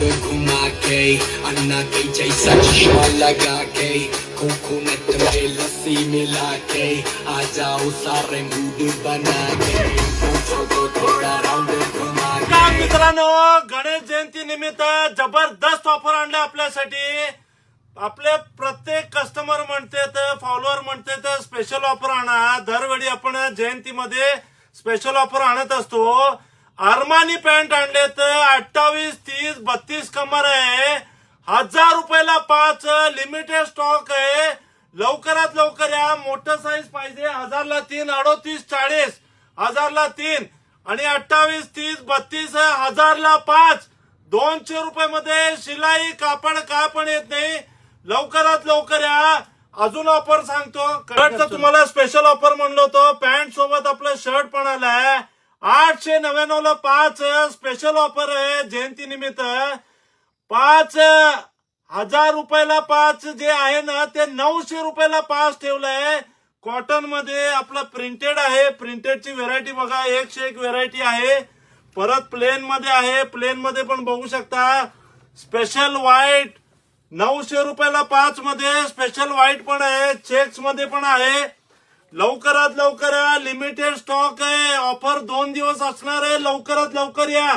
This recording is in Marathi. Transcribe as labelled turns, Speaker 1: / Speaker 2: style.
Speaker 1: घुमा के अन्ना के जैसा चश्मा लगा के कोकोनट में लस्सी मिला के आ जाओ सारे मूड बना के पूछो तो थोड़ा राउंड घुमा के।
Speaker 2: मित्रांनो, गणेश जयंती निमित्त जबरदस्त ऑफर आणले आपल्यासाठी। आपले प्रत्येक कस्टमर म्हणतात, फॉलोअर म्हणतात स्पेशल ऑफर आणा। दरवेळी आपण जयंतीमध्ये स्पेशल ऑफर आणत असतो। अरमानी पॅन्ट आणलेत 28, 30, 32 कमर आहे। 1000 रुपयाला 5, लिमिटेड स्टॉक आहे। लवकरात लवकर या। मोठं साईज पाहिजे 1000 ला 3, 38, 40, 1000 ला 3 आणि 28, 30, 32 1000 ला 5। 200 रुपयामध्ये शिलाई कापड काय पण येत नाही। लवकरात लवकर या। अजून ऑफर सांगतो, शर्टचं तुम्हाला स्पेशल ऑफर म्हणलो होतो। पॅन्ट सोबत आपलं शर्ट पण आलाय 899 ला 5 स्पेशल ऑफर आहे जयंती निमित्त। 5000 रुपयाला 5 जे आहे ना ते 900 रुपयाला 5 ठेवलंय। कॉटन मध्ये आपलं प्रिंटेड आहे। प्रिंटेडची व्हेरायटी बघा, 101 व्हेरायटी आहे। परत प्लेन मध्ये आहे, प्लेन मध्ये पण बघू शकता। स्पेशल व्हाईट 900 रुपयाला 5 मध्ये स्पेशल व्हाईट पण आहे, चेक्स मध्ये पण आहे। लवकरात लवकर या, लिमिटेड स्टॉक आहे। ऑफर 2 दिवस असणार आहे, लवकरात लवकर या।